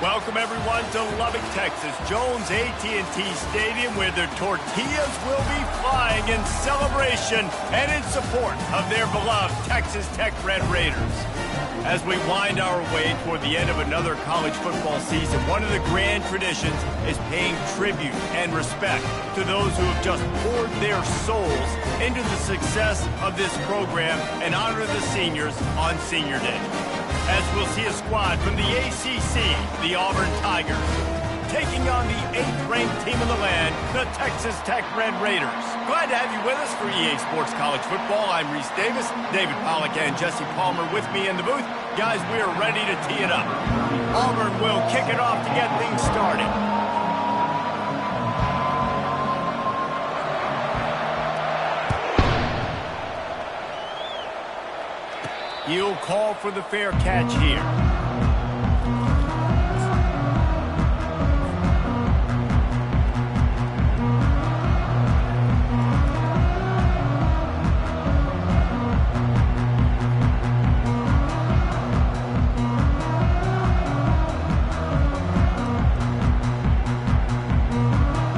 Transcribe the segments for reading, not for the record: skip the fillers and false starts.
Welcome, everyone, to Lubbock, Texas, Jones AT&T Stadium, where the tortillas will be flying in celebration and in support of their beloved Texas Tech Red Raiders. As we wind our way toward the end of another college football season, one of the grand traditions is paying tribute and respect to those who have just poured their souls into the success of this program and honor the seniors on Senior Day. As we'll see a squad from the ACC, the Auburn Tigers, taking on the 8th-ranked team in the land, the Texas Tech Red Raiders. Glad to have you with us for EA Sports College Football. I'm Reese Davis, David Pollack and Jesse Palmer with me in the booth. Guys, we are ready to tee it up. Auburn will kick it off to get things started. He'll call for the fair catch here.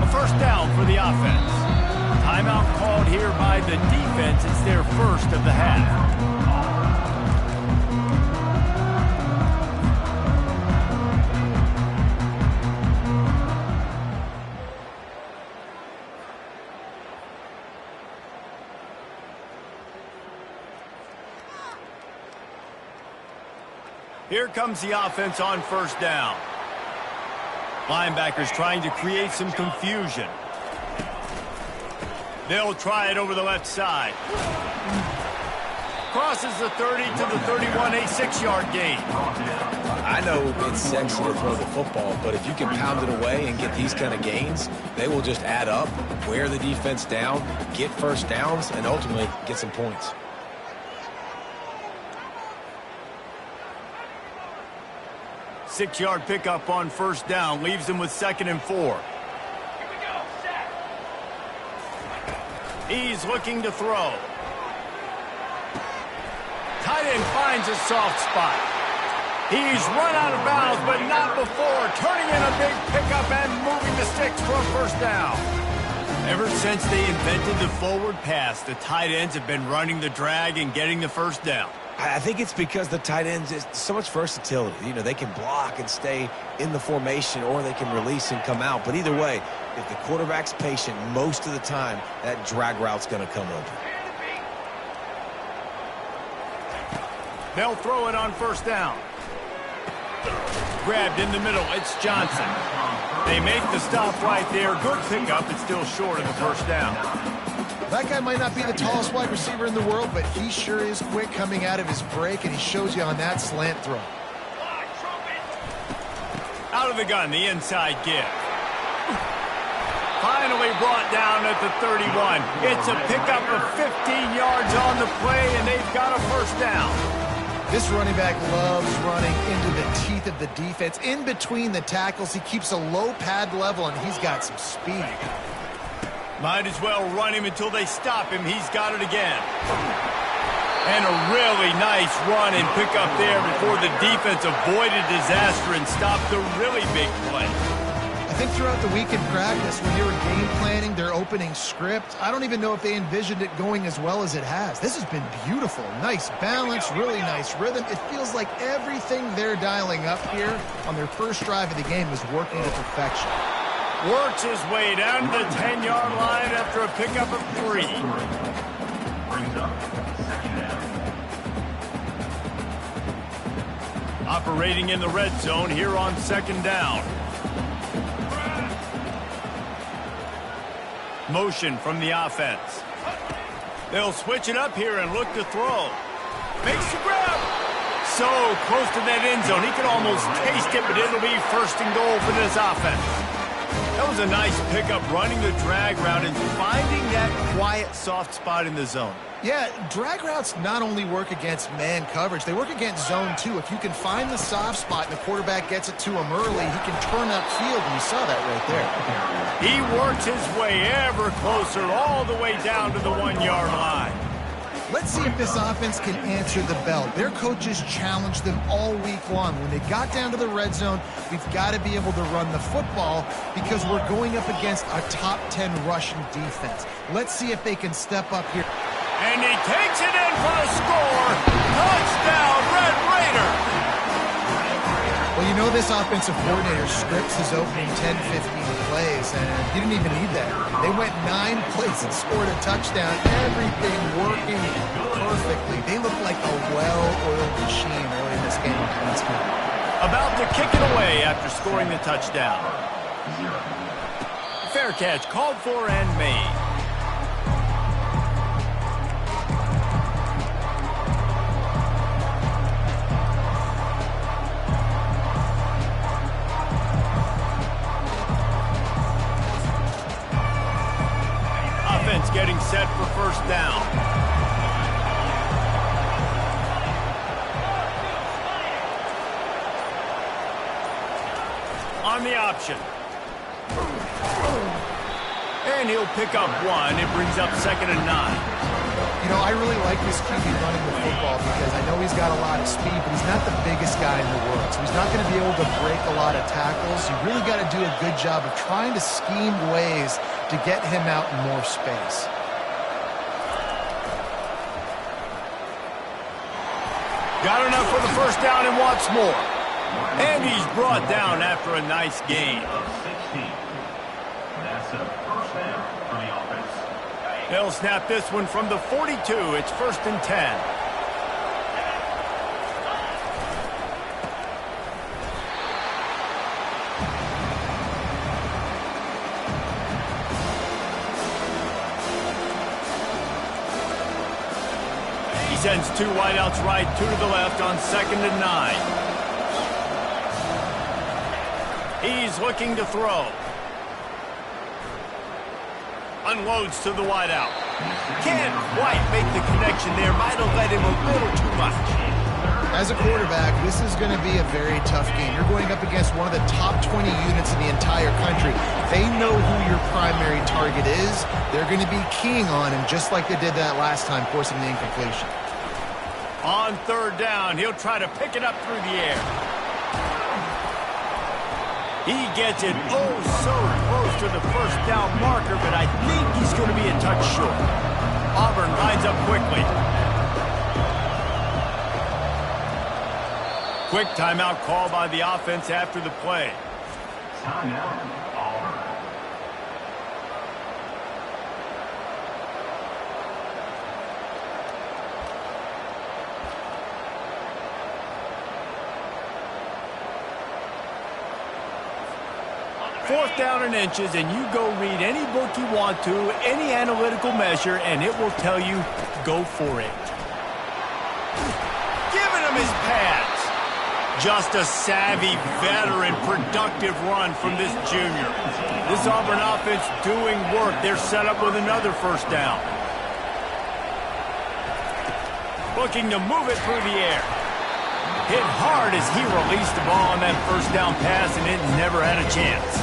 A first down for the offense. Timeout called here by the defense. It's their first of the half. Here comes the offense on first down. Linebackers trying to create some confusion. They'll try it over the left side. Crosses the 30 to the 31, a 6-yard gain. I know it's sexy to throw the football, but if you can pound it away and get these kind of gains, they will just add up, wear the defense down, get first downs, and ultimately get some points. Six-yard pickup on first down leaves them with 2nd and 4. Here we go, set. He's looking to throw. Tight end finds a soft spot. He's run out of bounds, but not before. Turning in a big pickup and moving the sticks for a first down. Ever since they invented the forward pass, the tight ends have been running the drag and getting the first down. I think it's because the tight ends is so much versatility. You know, they can block and stay in the formation, or they can release and come out. But either way, if the quarterback's patient most of the time, that drag route's going to come open. They'll throw it on first down. Grabbed in the middle. It's Johnson. They make the stop right there. Good pickup. It's still short of the first down. That guy might not be the tallest wide receiver in the world, but he sure is quick coming out of his break, and he shows you on that slant throw. Out of the gun, the inside give. Finally brought down at the 31. It's a pickup of 15 yards on the play, and they've got a first down. This running back loves running into the teeth of the defense. In between the tackles, he keeps a low pad level, and he's got some speed. Might as well run him until they stop him. He's got it again. And a really nice run and pick up there before the defense avoided disaster and stopped the really big play. I think throughout the week in practice, when they were game planning their opening script, I don't even know if they envisioned it going as well as it has. This has been beautiful. Nice balance, really nice rhythm. It feels like everything they're dialing up here on their first drive of the game is working to perfection. Works his way down to the 10-yard line after a pickup of 3. Operating in the red zone here on 2nd down. Motion from the offense. They'll switch it up here and look to throw. Makes the grab. So close to that end zone. He could almost taste it, but it'll be 1st and goal for this offense. That was a nice pickup, running the drag route and finding that quiet, soft spot in the zone. Yeah, drag routes not only work against man coverage, they work against zone too. If you can find the soft spot and the quarterback gets it to him early, he can turn upfield, and you saw that right there. He works his way ever closer all the way down to the 1-yard line. Let's see if this offense can answer the bell. Their coaches challenged them all week long. When they got down to the red zone, we've got to be able to run the football because we're going up against a top 10 rushing defense. Let's see if they can step up here. And he takes it in for the score. Touchdown, Red Raider. Well, you know this offensive coordinator scripts his opening 10, 15 plays, and he didn't even need that. They went 9 plays and scored a touchdown. Everything working perfectly. They look like a well-oiled machine early in this game offensively. About to kick it away after scoring the touchdown. Fair catch called for and made. Getting set for first down. On the option. And he'll pick up 1. It brings up 2nd and 9. You know, I really like this QB running the football because I know he's got a lot of speed, but he's not the biggest guy in the world. So he's not going to be able to break a lot of tackles. You really got to do a good job of trying to scheme ways to get him out in more space. Got enough for the first down and wants more. And he's brought down after a nice gain. That's a first down for the offense. They'll snap this one from the 42. It's 1st and 10. Sends 2 wideouts right, 2 to the left on 2nd and 9. He's looking to throw. Unloads to the wideout. Can't quite make the connection there. Might have led him a little too much. As a quarterback, this is going to be a very tough game. You're going up against one of the top 20 units in the entire country. They know who your primary target is. They're going to be keying on him just like they did that last time, forcing the incompletion. On 3rd down, he'll try to pick it up through the air. He gets it oh so close to the first down marker, but I think he's going to be a touch short. Auburn lines up quickly. Quick timeout call by the offense after the play. Timeout, Auburn. Fourth down and inches, and you go read any book you want to, any analytical measure, and it will tell you, go for it. Giving him his pads. Just a savvy, veteran, productive run from this junior. This Auburn offense doing work. They're set up with another first down. Looking to move it through the air. Hit hard as he released the ball on that first down pass, and it never had a chance.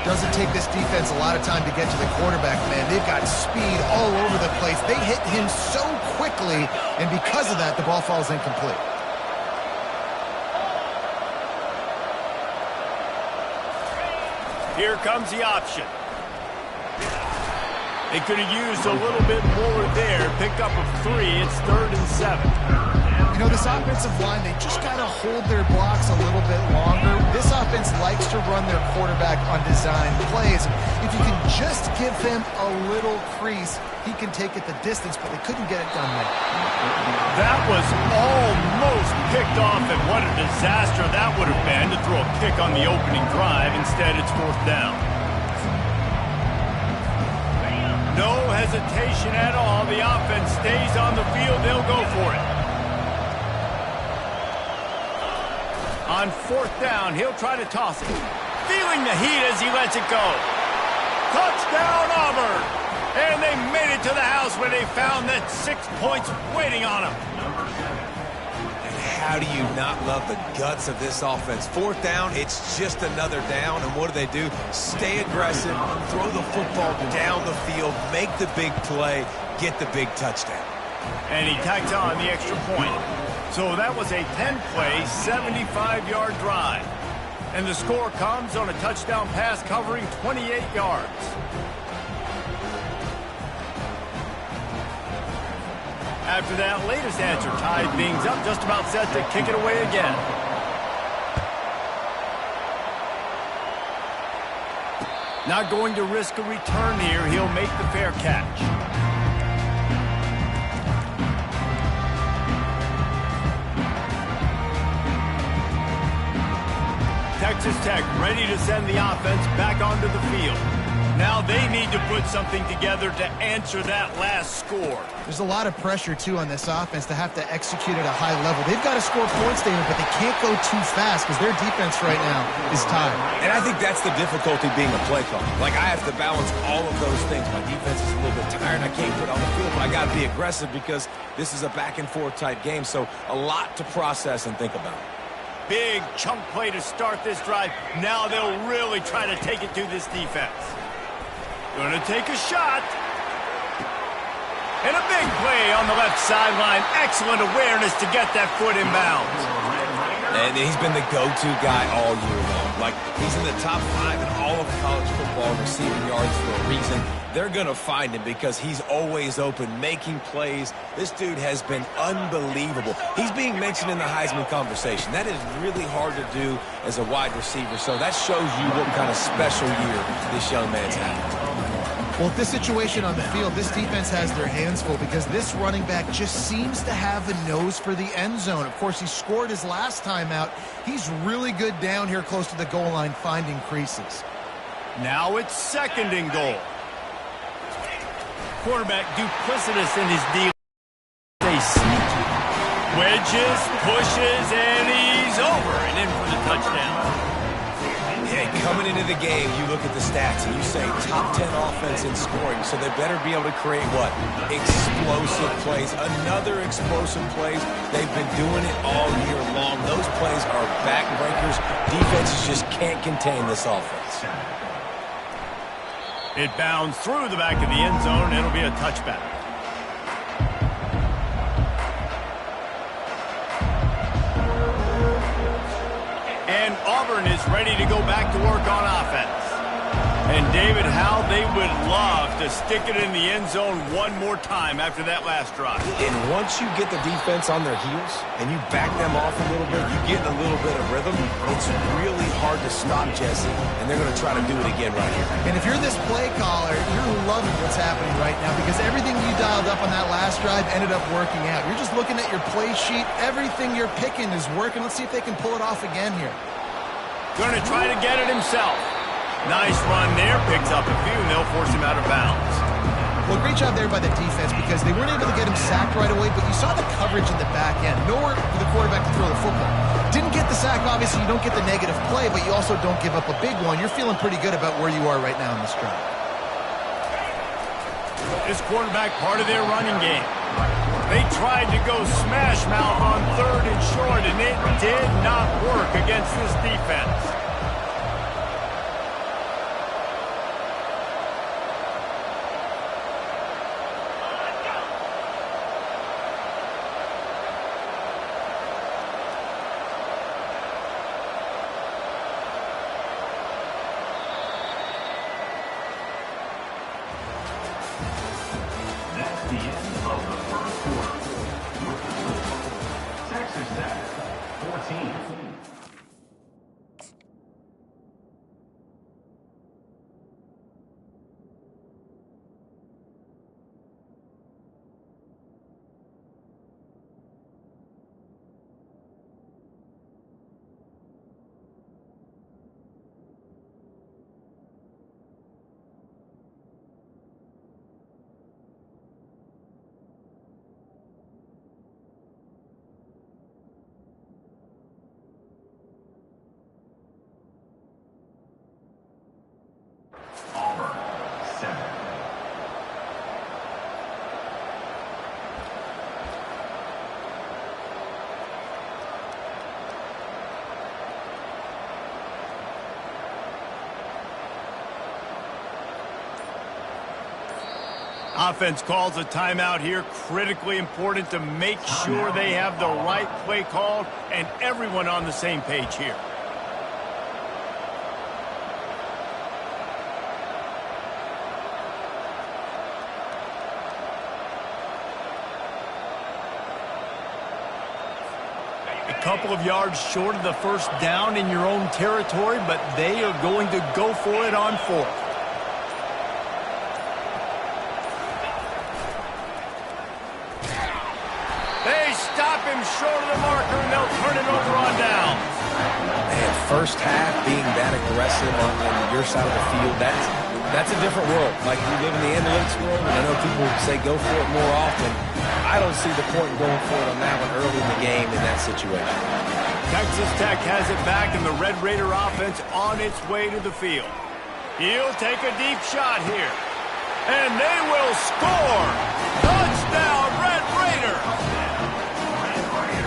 Doesn't take this defense a lot of time to get to the quarterback, man. They've got speed all over the place. They hit him so quickly, and because of that, the ball falls incomplete. Here comes the option. They could have used a little bit more there. Pick up of 3. It's 3rd and 7. You know, this offensive line, they just got to hold their blocks a little bit longer. This offense likes to run their quarterback on design plays. If you can just give him a little crease, he can take it the distance, but they couldn't get it done there. That was almost picked off, and what a disaster that would have been to throw a pick on the opening drive. Instead, it's 4th down. No hesitation at all. The offense stays on the field. They'll go for it. On 4th down, he'll try to toss it. Feeling the heat as he lets it go. Touchdown, Auburn! And they made it to the house where they found that 6 points waiting on them. And how do you not love the guts of this offense? 4th down, it's just another down. And what do? Stay aggressive, throw the football down the field, make the big play, get the big touchdown. And he tacks on the extra point. So that was a 10-play, 75-yard drive. And the score comes on a touchdown pass covering 28 yards. After that latest answer tied things up, just about set to kick it away again. Not going to risk a return here. He'll make the fair catch. Texas Tech ready to send the offense back onto the field. Now they need to put something together to answer that last score. There's a lot of pressure, too, on this offense to have to execute at a high level. They've got to score points, David, but they can't go too fast because their defense right now is tired. And I think that's the difficulty being a play caller. Like, I have to balance all of those things. My defense is a little bit tired. I can't put on the field, but I got to be aggressive because this is a back-and-forth type game. So a lot to process and think about. Big chunk play to start this drive. Now they'll really try to take it to this defense. Going to take a shot. And a big play on the left sideline. Excellent awareness to get that foot in bounds. And he's been the go-to guy all year long. Like, he's in the top 5 in all of college football receiving yards for a reason. They're going to find him because he's always open, making plays. This dude has been unbelievable. He's being mentioned in the Heisman conversation. That is really hard to do as a wide receiver. So that shows you what kind of special year this young man's having. Well, with this situation on the field, this defense has their hands full because this running back just seems to have a nose for the end zone. Of course, he scored his last time out. He's really good down here close to the goal line, finding creases. Now it's 2nd and goal. Quarterback duplicitous in his deal. They sneaky. Wedges, pushes, and he's over and in for the touchdown. Yeah, coming into the game, you look at the stats and you say top 10 offense in scoring, so they better be able to create what? Explosive plays. Another explosive plays. They've been doing it all year long. Those plays are backbreakers. Defenses just can't contain this offense. It bounds through the back of the end zone. It'll be a touchback. And Auburn is ready to go back to work on offense. And David, how they would love to stick it in the end zone one more time after that last drive. And once you get the defense on their heels and you back them off a little bit, you get a little bit of rhythm, it's really hard to stop, Jesse, and they're going to try to do it again right here. And if you're this play caller, you're loving what's happening right now because everything you dialed up on that last drive ended up working out. You're just looking at your play sheet. Everything you're picking is working. Let's see if they can pull it off again here. Going to try to get it himself. Nice run there. Picks up a few, and they'll force him out of bounds. Well, great job there by the defense because they weren't able to get him sacked right away, but you saw the coverage in the back end. Nowhere for the quarterback to throw the football. Didn't get the sack, obviously. You don't get the negative play, but you also don't give up a big one. You're feeling pretty good about where you are right now in this drive. This quarterback part of their running game. They tried to go smash mouth on 3rd and short, and it did not work against this defense. That's the end of the first quarter. Texas Tech, 14. Auburn, 7. Offense calls a timeout here. Critically important to make sure they have the right play called and everyone on the same page here. A couple of yards short of the first down in your own territory, but they are going to go for it on fourth. They stop him short of the marker, and they'll turn it over on down. Man, first half being that aggressive on your side of the field, that's a different world. Like, you live in the analytics world, and I know people say go for it more often. I don't see the point in going for it on that one early in the game in that situation. Texas Tech has it back, and the Red Raider offense on its way to the field. He'll take a deep shot here. And they will score! Touchdown, Red Raider!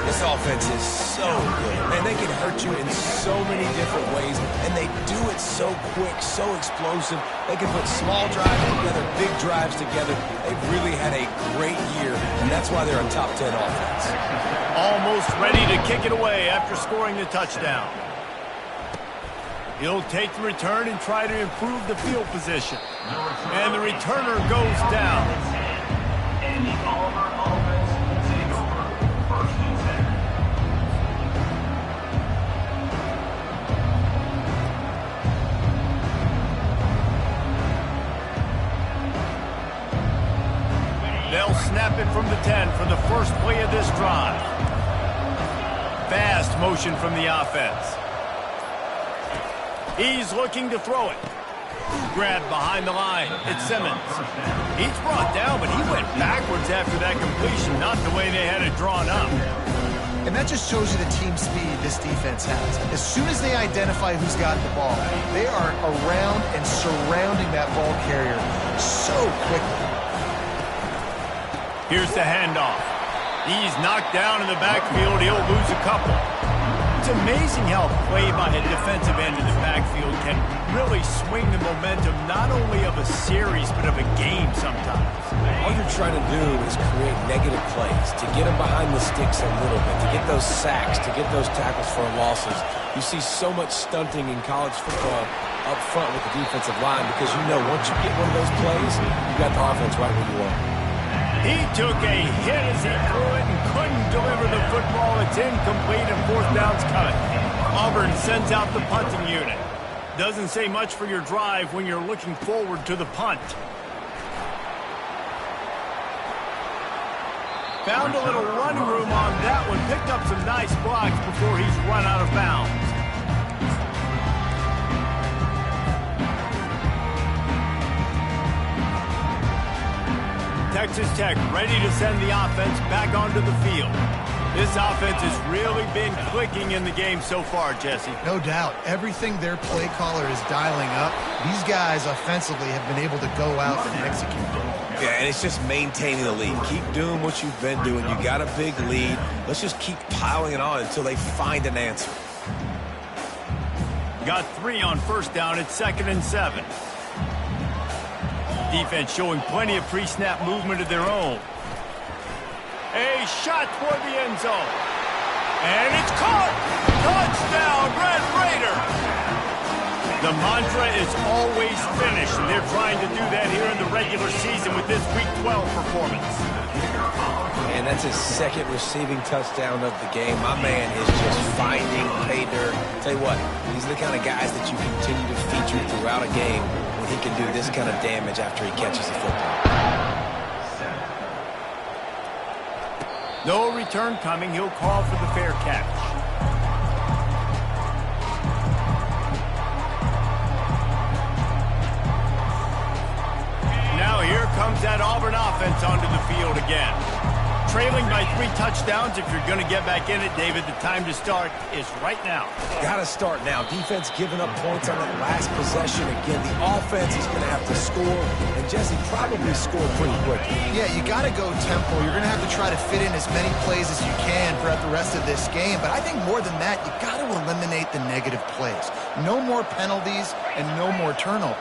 This offense is so good. Man, they can hurt you in so many different ways, and they do it so quick, so explosive. They can put small drives together, big drives together. They've really had a great year, and that's why they're a top 10 offense. Almost ready to kick it away after scoring the touchdown. He'll take the return and try to improve the field position. And the returner goes down. And the Auburn offense will take over 1st and 10. They'll snap it from the 10 for the first play of this drive. Fast motion from the offense. He's looking to throw it. Grabbed behind the line. It's Simmons. He's brought down, but he went backwards after that completion, not the way they had it drawn up. And that just shows you the team speed this defense has. As soon as they identify who's got the ball, they are around and surrounding that ball carrier so quickly. Here's the handoff. He's knocked down in the backfield. He'll lose a couple. It's amazing how play by a defensive end in the backfield can really swing the momentum not only of a series but of a game sometimes. All you're trying to do is create negative plays, to get them behind the sticks a little bit, to get those sacks, to get those tackles for losses. You see so much stunting in college football up front with the defensive line because you know once you get one of those plays, you got the offense right where you want. He took a hit as he threw it and couldn't deliver the football. It's incomplete and 4th down's coming. Auburn sends out the punting unit. Doesn't say much for your drive when you're looking forward to the punt. Found a little running room on that one. Picked up some nice blocks before he's run out of bounds. Texas Tech ready to send the offense back onto the field. This offense has really been clicking in the game so far, Jesse. No doubt. Everything their play caller is dialing up, these guys offensively have been able to go out and execute. Yeah, and it's just maintaining the lead. Keep doing what you've been doing. You got a big lead. Let's just keep piling it on until they find an answer. Got 3 on 1st down. It's 2nd and 7. Defense showing plenty of pre-snap movement of their own. A shot toward the end zone. And it's caught! Touchdown, Red Raider! The mantra is always finish, and they're trying to do that here in the regular season with this Week 12 performance. And that's his 2nd receiving touchdown of the game. My man is just finding pay dirt. Tell you what, these are the kind of guys that you continue to feature throughout a game when he can do this kind of damage after he catches the football. No return coming. He'll call for the fair catch. Now here comes that Auburn offense onto the field again. Trailing by 3 touchdowns. If you're going to get back in it, David, the time to start is right now. Got to start now. Defense giving up points on that last possession. Again, the offense is going to have to score, and Jesse probably score pretty quickly. Yeah, you got to go tempo. You're going to have to try to fit in as many plays as you can throughout the rest of this game. But I think more than that, you got to eliminate the negative plays. No more penalties and no more turnovers.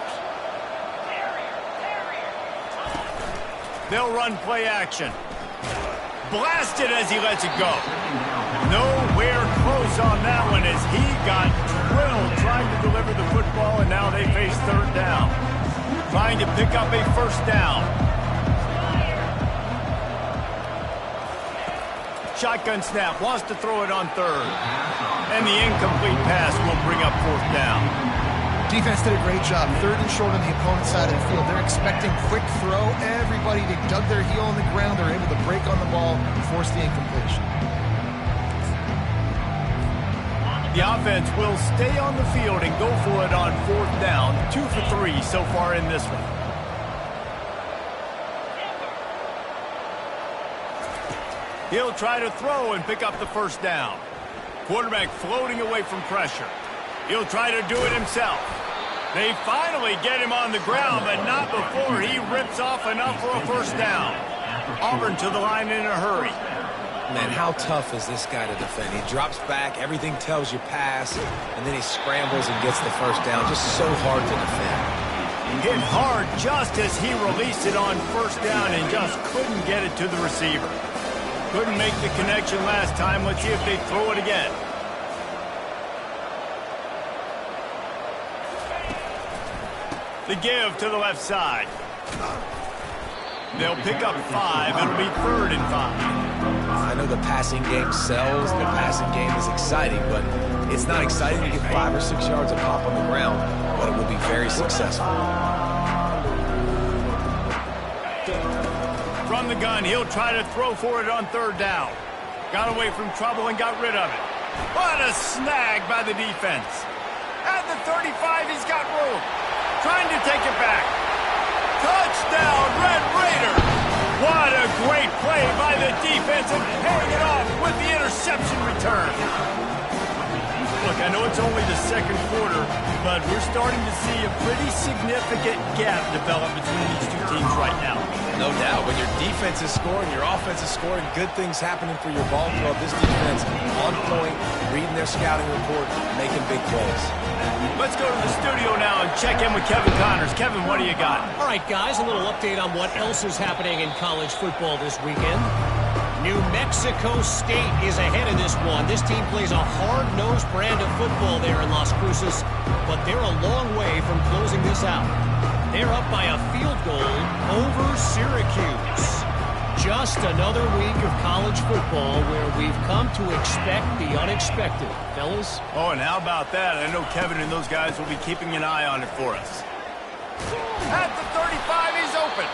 They'll run play action. Blasted as he lets it go. Nowhere close on that one as he got drilled trying to deliver the football, and now they face third down. Trying to pick up a first down. Shotgun snap, wants to throw it on third. And the incomplete pass will bring up fourth down. Defense did a great job. Third and short on the opponent's side of the field. They're expecting quick throw. Everybody, they dug their heel on the ground. They're able to break on the ball and force the incompletion. The offense will stay on the field and go for it on fourth down. 2 for 3 so far in this one. He'll try to throw and pick up the first down. Quarterback floating away from pressure. He'll try to do it himself. They finally get him on the ground, but not before he rips off enough for a first down. Auburn to the line in a hurry. Man, how tough is this guy to defend? He drops back, everything tells you pass, and then he scrambles and gets the first down. Just so hard to defend. Hit hard just as he released it on first down and just couldn't get it to the receiver. Couldn't make the connection last time. Let's see if they throw it again. The give to the left side. They'll pick up 5. It'll be 3rd and 5. I know the passing game sells. The passing game is exciting, but it's not exciting to get 5 or 6 yards of pop on the ground, but it will be very successful. From the gun, he'll try to throw for it on third down. Got away from trouble and got rid of it. What a snag by the defense. At the 35, he's got room. Trying to take it back. Touchdown, Red Raiders! What a great play by the defense and paying it off with the interception return. Look, I know it's only the second quarter, but we're starting to see a pretty significant gap develop between these two teams right now. No doubt. When your defense is scoring, your offense is scoring, good things happening for your ball club. This defense on point, reading their scouting report, making big plays. Let's go to the studio now and check in with Kevin Connors. Kevin, what do you got? All right, guys, a little update on what else is happening in college football this weekend. New Mexico State is ahead in this one. This team plays a hard-nosed brand of football there in Las Cruces, but they're a long way from closing this out. They're up by a field goal over Syracuse. Just another week of college football where we've come to expect the unexpected. Fellas? Oh, and how about that? I know Kevin and those guys will be keeping an eye on it for us. At the 35, he's open.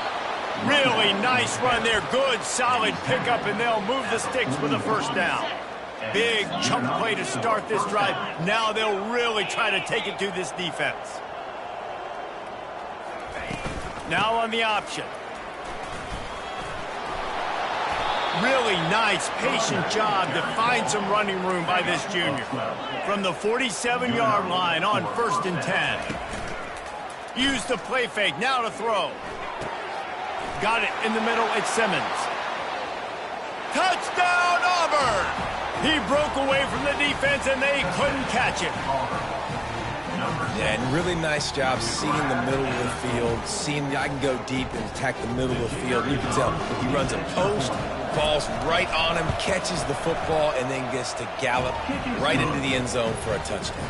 Really nice run there. Good, solid pickup, and they'll move the sticks with a first down. Big chunk play to start this drive. Now they'll really try to take it to this defense. Now on the option. Really nice, patient job to find some running room by this junior. From the 47-yard line on 1st and 10. Use the play fake, now to throw. Got it in the middle, it's Simmons. Touchdown, Auburn! He broke away from the defense and they couldn't catch it. Yeah, and really nice job seeing the middle of the field, seeing I can go deep and attack the middle of the field. You can tell he runs a post, falls right on him, catches the football, and then gets to gallop right into the end zone for a touchdown.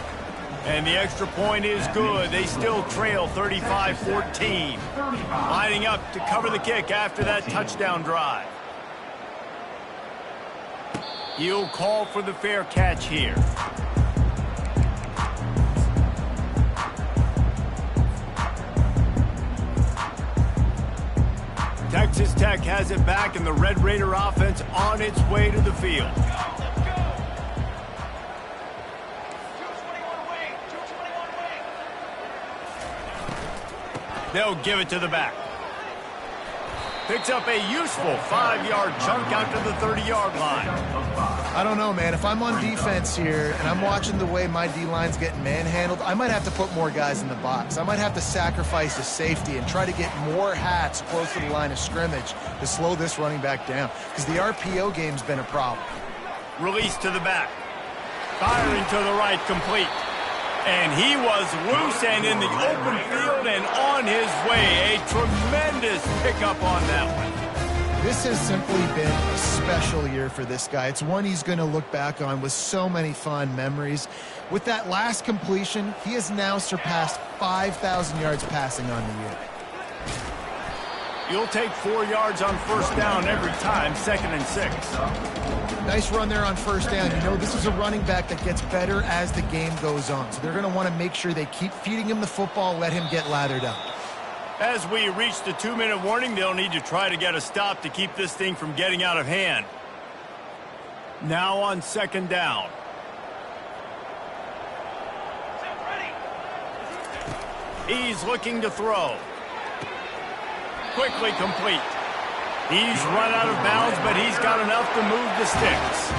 And the extra point is good. They still trail 35-14. Lining up to cover the kick after that touchdown drive. He'll call for the fair catch here. Texas Tech has it back, and the Red Raider offense on its way to the field. They'll give it to the back. Picks up a useful 5-yard chunk out to the 30-yard line. I don't know, man. If I'm on defense here and I'm watching the way my D-line's getting manhandled, I might have to put more guys in the box. I might have to sacrifice a safety and try to get more hats close to the line of scrimmage to slow this running back down, because the RPO game's been a problem. Release to the back. Firing to the right, complete. And he was loose and in the open field and on his way. A tremendous Tremendous pickup on that one. This has simply been a special year for this guy. It's one he's going to look back on with so many fond memories. With that last completion, he has now surpassed 5,000 yards passing on the year. You'll take 4 yards on first down every time, 2nd and 6. Nice run there on first down. You know, this is a running back that gets better as the game goes on. So they're going to want to make sure they keep feeding him the football, let him get lathered up. As we reach the 2-minute warning, they'll need to try to get a stop to keep this thing from getting out of hand. Now on 2nd down. He's looking to throw. Quickly complete. He's run out of bounds, but he's got enough to move the sticks.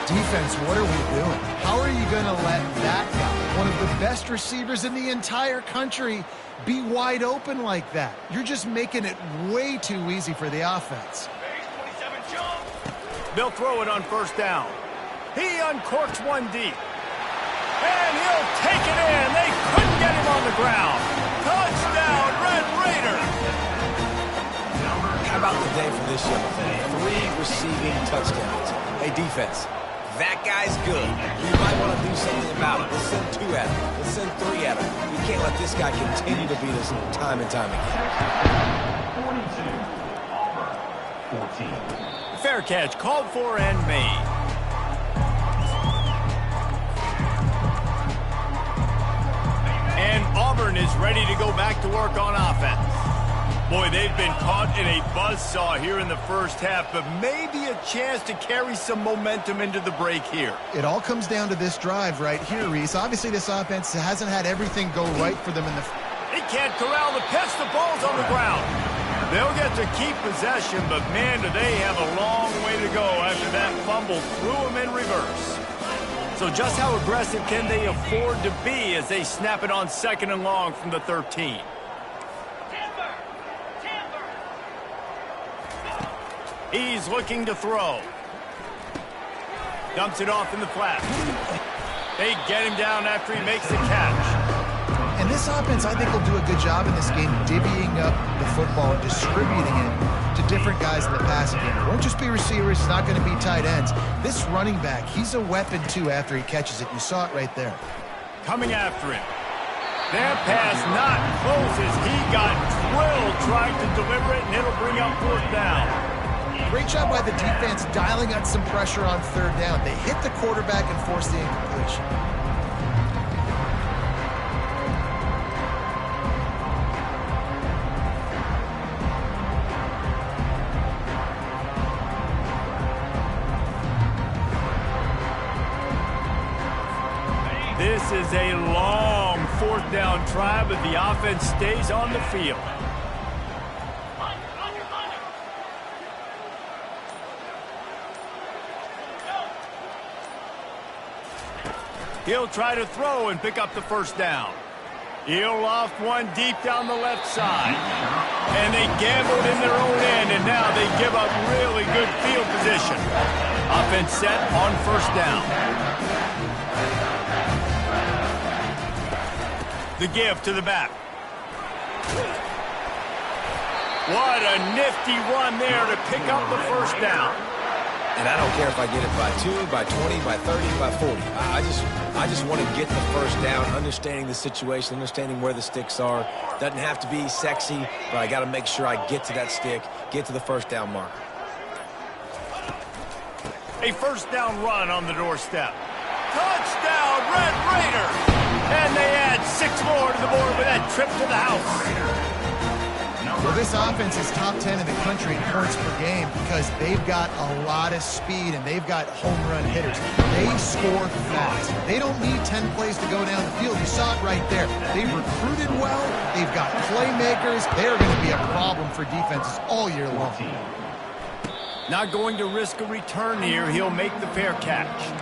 Defense, what are we doing? How are you going to let that guy, one of the best receivers in the entire country, be wide open like that? You're just making it way too easy for the offense. They'll throw it on first down. He uncorks one deep. And he'll take it in. They couldn't get him on the ground. Touchdown, Red Raider. How about the day for this young man? 3 receiving touchdowns. Hey, defense, that guy's good. You might want to do something about it. Let's send 2 at him. Let's send 3 at him. We can't let this guy continue to beat us time and time again. 42, Auburn, 14. Fair catch, called for and made. And Auburn is ready to go back to work on offense. Boy, they've been caught in a buzzsaw here in the first half, but maybe a chance to carry some momentum into the break here. It all comes down to this drive right here, Reese. Obviously, this offense hasn't had everything go right for them in the... They can't corral the pitch. The ball's on the ground. They'll get to keep possession, but man, do they have a long way to go after that fumble threw them in reverse. So just how aggressive can they afford to be as they snap it on 2nd and long from the 13? He's looking to throw. Dumps it off in the flat. They get him down after he makes the catch. And this offense, I think, will do a good job in this game divvying up the football and distributing it to different guys in the passing game. It won't just be receivers. It's not going to be tight ends. This running back, he's a weapon, too, after he catches it. You saw it right there. Coming after him. That pass not close as he got drilled trying to deliver it, and it'll bring up 4th down. Great job by the defense dialing up some pressure on 3rd down. They hit the quarterback and forced the incompletion. This is a long 4th down try, but the offense stays on the field. He'll try to throw and pick up the 1st down. He'll loft one deep down the left side. And they gambled in their own end, and now they give up really good field position. Offense set on 1st down. The give to the back. What a nifty run there to pick up the 1st down. And I don't care if I get it by 2, by 20, by 30, by 40. I just want to get the 1st down, understanding the situation, understanding where the sticks are. Doesn't have to be sexy, but I got to make sure I get to that stick, get to the 1st down marker. A 1st down run on the doorstep. Touchdown, Red Raider! And they add 6 more to the board with that trip to the house. Well, this offense is top 10 in the country in points per game because they've got a lot of speed and they've got home run hitters. They score fast. They don't need 10 plays to go down the field. You saw it right there. They've recruited well. They've got playmakers. They're going to be a problem for defenses all year long. Not going to risk a return here. He'll make the fair catch.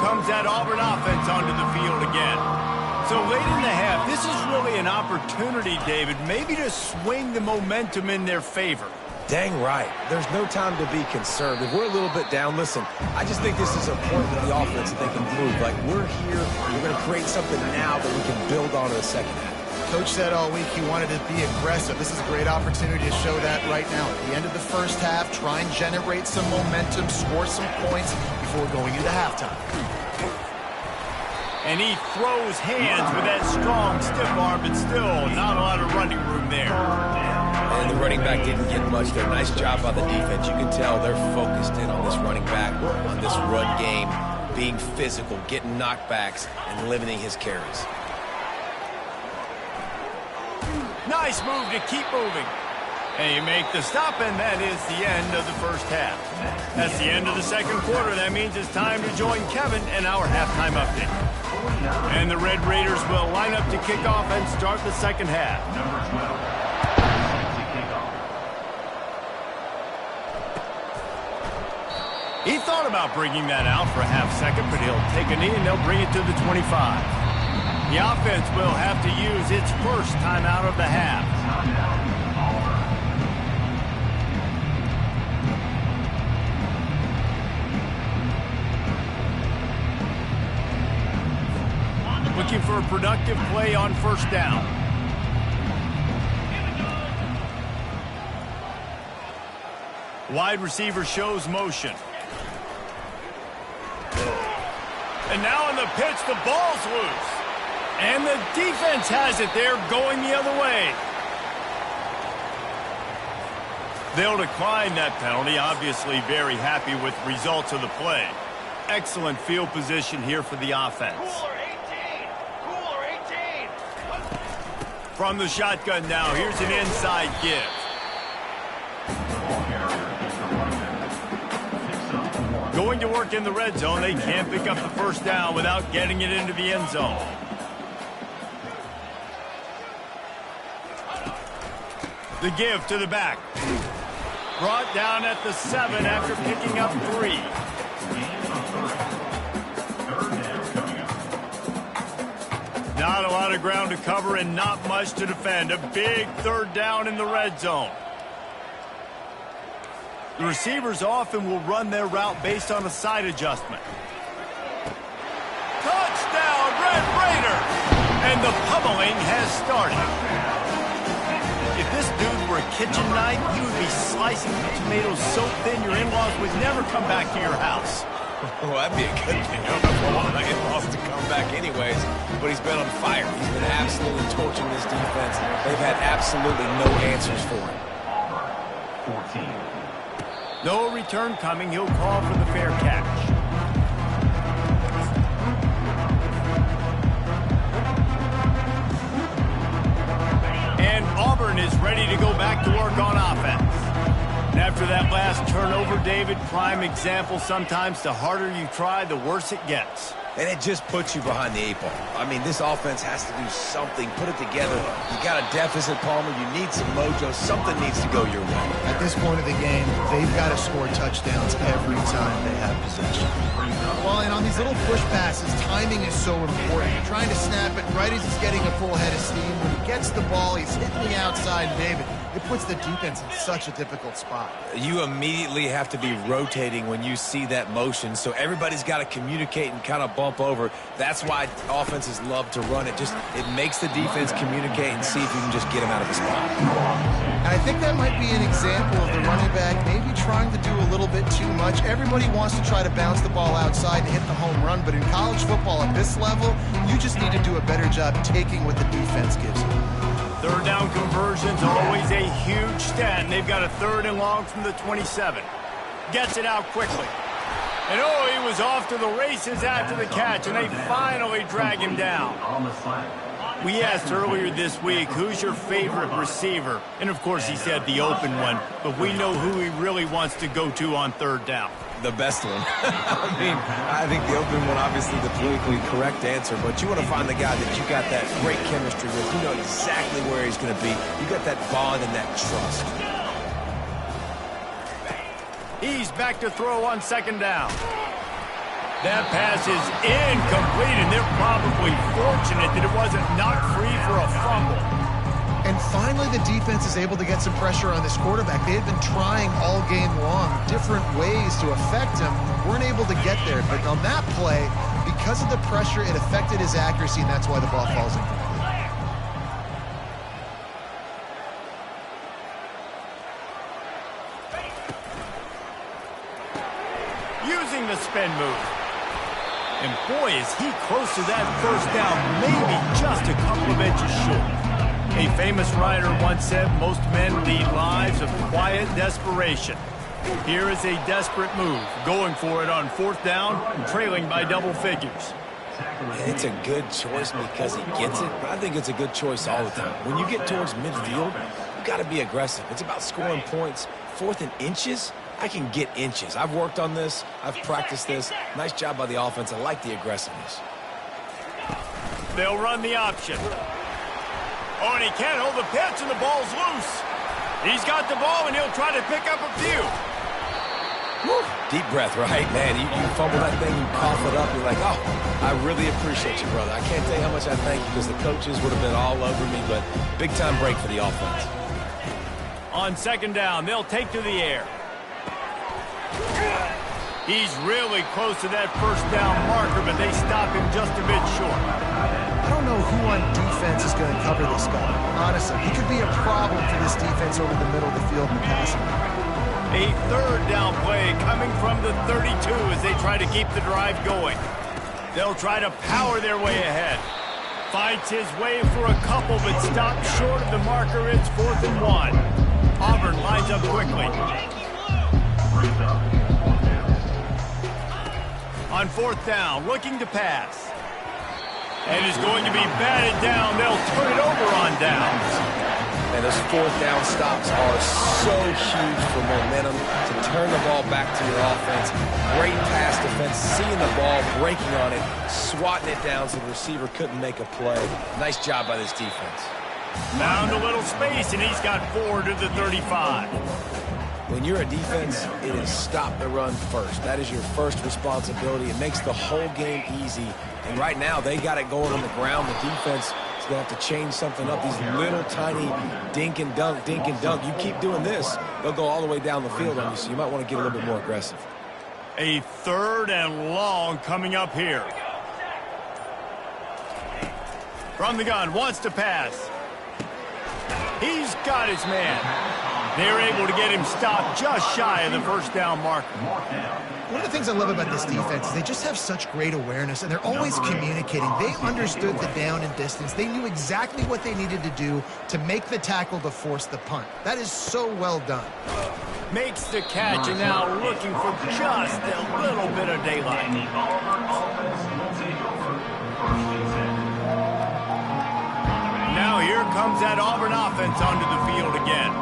Comes that Auburn offense onto the field again. So late in the half, this is really an opportunity, David, maybe to swing the momentum in their favor. Dang right. There's no time to be concerned. If we're a little bit down, listen, I just think this is a point with the offense that they can prove. Like, we're here, we're going to create something now that we can build on in the second half. Coach said all week he wanted to be aggressive. This is a great opportunity to show that right now. At the end of the first half, try and generate some momentum, score some points before going into halftime. And he throws hands with that strong, stiff arm, but still not a lot of running room there. And the running back didn't get much there. Nice job by the defense. You can tell they're focused in on this running back, on this run game, being physical, getting knockbacks, and limiting his carries. Nice move to keep moving. And you make the stop, and that is the end of the first half. That's the end of the second quarter. That means it's time to join Kevin in our halftime update. And the Red Raiders will line up to kick off and start the second half. Number 12. To kick off. He thought about bringing that out for a half second, but he'll take a knee and they'll bring it to the 25. The offense will have to use its first timeout of the half. Looking for a productive play on first down. Wide receiver shows motion. And now on the pitch, the ball's loose. And the defense has it there, going the other way. They'll decline that penalty, obviously very happy with results of the play. Excellent field position here for the offense. Cooler 18. From the shotgun now, here's an inside give. Going to work in the red zone, they can't pick up the first down without getting it into the end zone. The give to the back. Brought down at the 7 after picking up 3. Not a lot of ground to cover and not much to defend. A big third down in the red zone. The receivers often will run their route based on a side adjustment. Touchdown, Red Raiders! And the pummeling has started. If this dude were a kitchen knife, he would be slicing the tomatoes so thin your in-laws would never come back to your house. Well, that'd be a good thing. I don't know if I want my in-laws to come back anyways, but he's been on fire. He's been absolutely torching this defense. They've had absolutely no answers for him. Auburn, 14. No return coming. He'll call for the fair catch. And Auburn is ready to go back to work on offense. And after that last turnover, David, prime example, sometimes the harder you try, the worse it gets. And it just puts you behind the 8 ball. I mean, this offense has to do something, put it together. You got a deficit, Palmer. You need some mojo. Something needs to go your way. At this point of the game, they've got to score touchdowns every time they have possession. Well, and on these little push passes, timing is so important. You're trying to snap it right as he's getting a full head of steam. When he gets the ball, he's hitting the outside, David. It puts the defense in such a difficult spot. You immediately have to be rotating when you see that motion, so everybody's got to communicate and kind of bump over. That's why offenses love to run it. It makes the defense communicate and see if you can just get him out of his spot. And I think that might be an example of the running back maybe trying to do a little bit too much. Everybody wants to try to bounce the ball outside and hit the home run, but in college football at this level, you just need to do a better job taking what the defense gives you. Third down conversion's always a huge stat, and they've got a 3rd and long from the 27. Gets it out quickly. And oh, he was off to the races after the catch, and they finally drag him down. We asked earlier this week, who's your favorite receiver? And of course he said the open one, but we know who he really wants to go to on 3rd down. The best one. I mean, I think the open one, obviously the politically correct answer, but you want to find the guy that you got that great chemistry with. You know exactly where he's going to be. You got that bond and that trust. He's back to throw on 2nd down. That pass is incomplete, and they're probably fortunate that it wasn't knocked free for a fumble. And finally, the defense is able to get some pressure on this quarterback. They had been trying all game long different ways to affect him. Weren't able to get there. But on that play, because of the pressure, it affected his accuracy, and that's why the ball falls incomplete. Using the spin move. And boy, is he close to that first down, maybe just a couple of inches short. A famous writer once said, most men lead lives of quiet desperation. Here is a desperate move, going for it on 4th down, trailing by double figures. It's a good choice because he gets it, but I think it's a good choice all the time. When you get towards midfield, you got to be aggressive. It's about scoring points. 4th and inches, I can get inches. I've worked on this. I've practiced this. Nice job by the offense. I like the aggressiveness. They'll run the option. Oh, and he can't hold the pitch, and the ball's loose. He's got the ball, and he'll try to pick up a few. Woo. Deep breath, right? Man, you fumble that thing, you cough it up, you're like, oh, I really appreciate you, brother. I can't tell you how much I thank you because the coaches would have been all over me, but big-time break for the offense. On 2nd down, they'll take to the air. He's really close to that 1st down marker, but they stop him just a bit short. I don't know who on defense is going to cover this guy. Honestly, he could be a problem for this defense over the middle of the field in the passing game. A 3rd down play coming from the 32 as they try to keep the drive going. They'll try to power their way ahead. Fights his way for a couple, but stops short of the marker. It's 4th and 1. Auburn lines up quickly. On 4th down, looking to pass. And is going to be batted down. They'll turn it over on downs. And those 4th down stops are so huge for momentum to turn the ball back to your offense. Great pass defense, seeing the ball, breaking on it, swatting it down so the receiver couldn't make a play. Nice job by this defense. Found a little space, and he's got 4 to the 35. When you're a defense, it is stop the run first. That is your first responsibility. It makes the whole game easy. And right now, they got it going on the ground. The defense is going to have to change something up. These little tiny dink and dunk, dink and dunk. You keep doing this, they'll go all the way down the field on you, so you might want to get a little bit more aggressive. A 3rd and long coming up here. From the gun, wants to pass. He's got his man. They're able to get him stopped just shy of the 1st down marker. One of the things I love about this defense is they just have such great awareness, and they're always communicating. They understood the down and distance. They knew exactly what they needed to do to make the tackle to force the punt. That is so well done. Makes the catch, and now looking for just a little bit of daylight. And the Auburn offense will take over 1st and 10. Now here comes that Auburn offense onto the field again.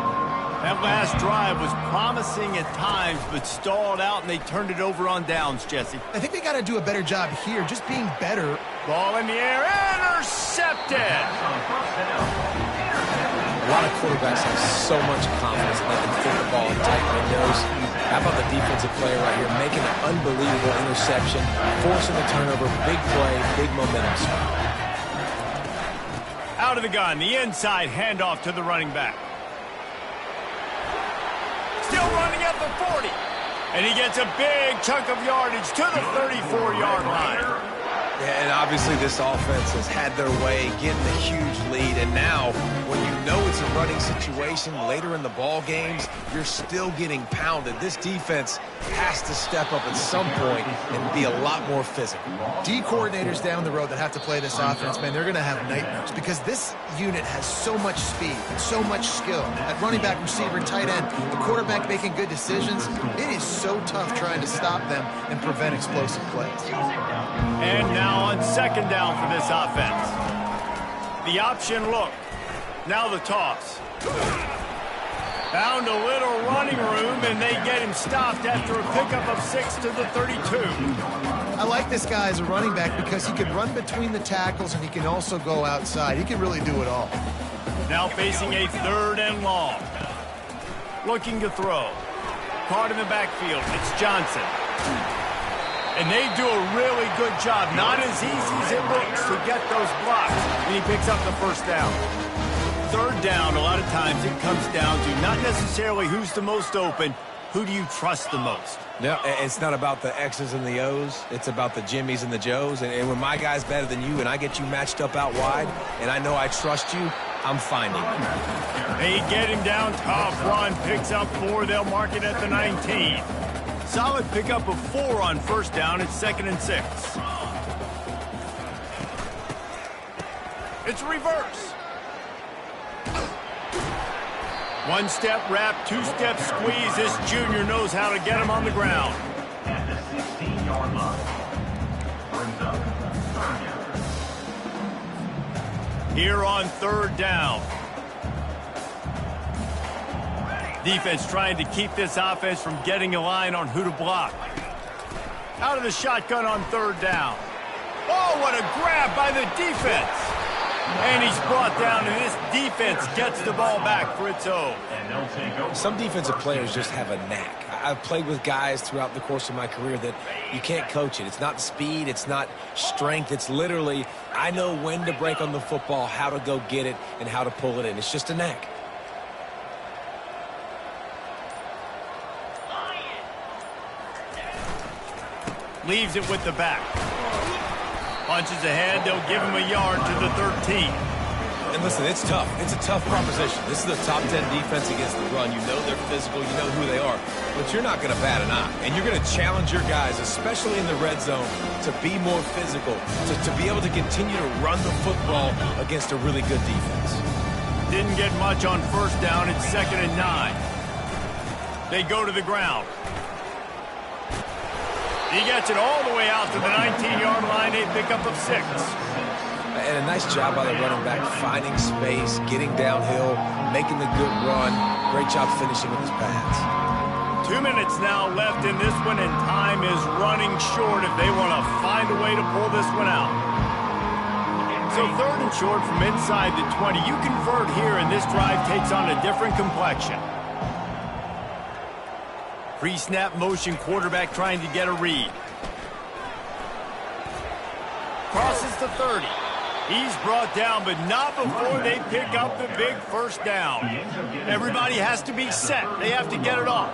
That last drive was promising at times, but stalled out, and they turned it over on downs, Jesse. I think they got to do a better job here, just being better. Ball in the air, intercepted! A lot of quarterbacks have so much confidence that they can fit the ball in tight windows. How about the defensive player right here making an unbelievable interception, forcing the turnover, big play, big momentum swing. Out of the gun, the inside handoff to the running back. Still running at the 40. And he gets a big chunk of yardage to the 34-yard line. Yeah, and obviously this offense has had their way, getting a huge lead. And now, when you know it's a running situation later in the ball games, you're still getting pounded. This defense has to step up at some point and be a lot more physical. D coordinators down the road that have to play this offense, man, they're going to have nightmares because this unit has so much speed and so much skill. At running back, receiver, tight end, the quarterback making good decisions. It is so tough trying to stop them and prevent explosive plays. And now on 2nd down for this offense. The option look. Now the toss. Found a little running room, and they get him stopped after a pickup of 6 to the 32. I like this guy as a running back because he can run between the tackles and he can also go outside. He can really do it all. Now facing a 3rd and long. Looking to throw. Caught in the backfield. It's Johnson. And they do a really good job. Not as easy as it looks to get those blocks. And he picks up the 1st down. third down, a lot of times it comes down to not necessarily who's the most open, who do you trust the most? No, it's not about the X's and the O's. It's about the Jimmies and the Joes. And when my guy's better than you and I get you matched up out wide and I know I trust you, I'm finding you. They get him down. Tough run. Picks up 4. They'll mark it at the 19. Solid pickup of 4 on first down. It's 2nd and 6. It's reverse. One-step wrap, two-step squeeze. This junior knows how to get him on the ground. At the 16-yard line. Brings up 3rd down. Here on 3rd down. Defense trying to keep this offense from getting a line on who to block. Out of the shotgun on 3rd down. Oh, what a grab by the defense. And he's brought down, and this defense gets the ball back for its own. And they'll take over. Some defensive players just have a knack. I've played with guys throughout the course of my career that you can't coach it. It's not speed. It's not strength. It's literally, I know when to break on the football, how to go get it, and how to pull it in. It's just a knack. Leaves it with the back. Punches ahead. They'll give him a yard to the 13. And listen, it's tough. It's a tough proposition. This is a top 10 defense against the run. You know they're physical. You know who they are. But you're not going to bat an eye. And you're going to challenge your guys, especially in the red zone, to be more physical, to be able to continue to run the football against a really good defense. Didn't get much on first down. It's 2nd and 9. They go to the ground. He gets it all the way out to the 19-yard line, a pickup of 6. And a nice job by the running back, finding space, getting downhill, making the good run. Great job finishing with his pads. 2 minutes now left in this one, and time is running short if they want to find a way to pull this one out. So 3rd and short from inside the 20. You convert here, and this drive takes on a different complexion. Pre-snap motion, quarterback trying to get a read. Crosses the 30. He's brought down, but not before they pick up the big first down. Everybody has to be set. They have to get it off.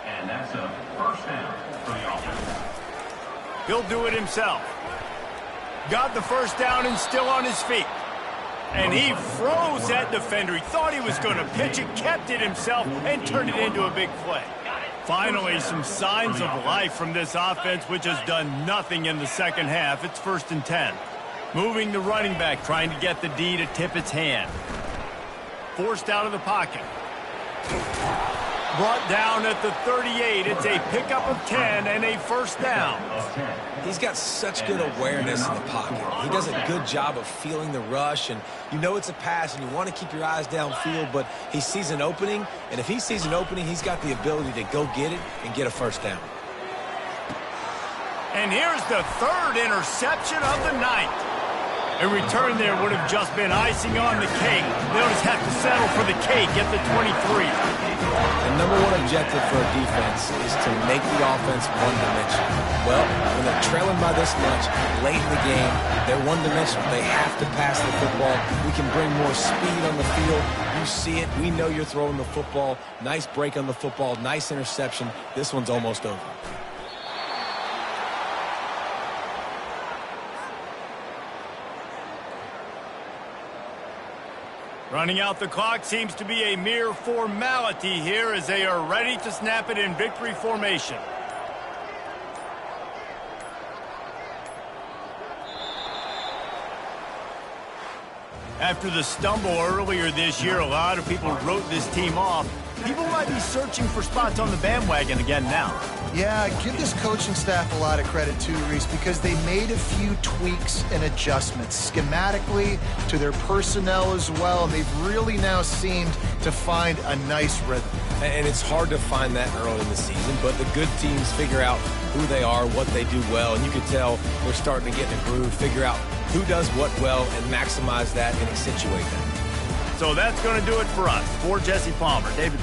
And that's a first down for the offense. He'll do it himself. Got the first down and still on his feet. And he froze that defender. He thought he was going to pitch it, kept it himself, and turned it into a big play. Finally, some signs of life from this offense, which has done nothing in the second half. It's 1st and 10. Moving the running back, trying to get the D to tip its hand. Forced out of the pocket. Brought down at the 38. It's a pickup of 10 and a first down. He's got such good awareness in the pocket. He does a good job of feeling the rush, and you know it's a pass, and you want to keep your eyes downfield, but he sees an opening, and if he sees an opening, he's got the ability to go get it and get a first down. And here's the 3rd interception of the night. A return there would have just been icing on the cake. They'll just have to settle for the cake at the 23. The number one objective for a defense is to make the offense one-dimensional. Well, when they're trailing by this much late in the game, they're one-dimensional. They have to pass the football. We can bring more speed on the field. You see it. We know you're throwing the football. Nice break on the football. Nice interception. This one's almost over. Running out the clock seems to be a mere formality here as they are ready to snap it in victory formation. After the stumble earlier this year, a lot of people wrote this team off. People might be searching for spots on the bandwagon again now. Yeah, give this coaching staff a lot of credit too, Reese, because they made a few tweaks and adjustments schematically to their personnel as well, and they've really now seemed to find a nice rhythm. And it's hard to find that early in the season, but the good teams figure out who they are, what they do well, and you can tell they're starting to get in a groove, figure out who does what well, and maximize that and accentuate that. So that's going to do it for us. For Jesse Palmer, David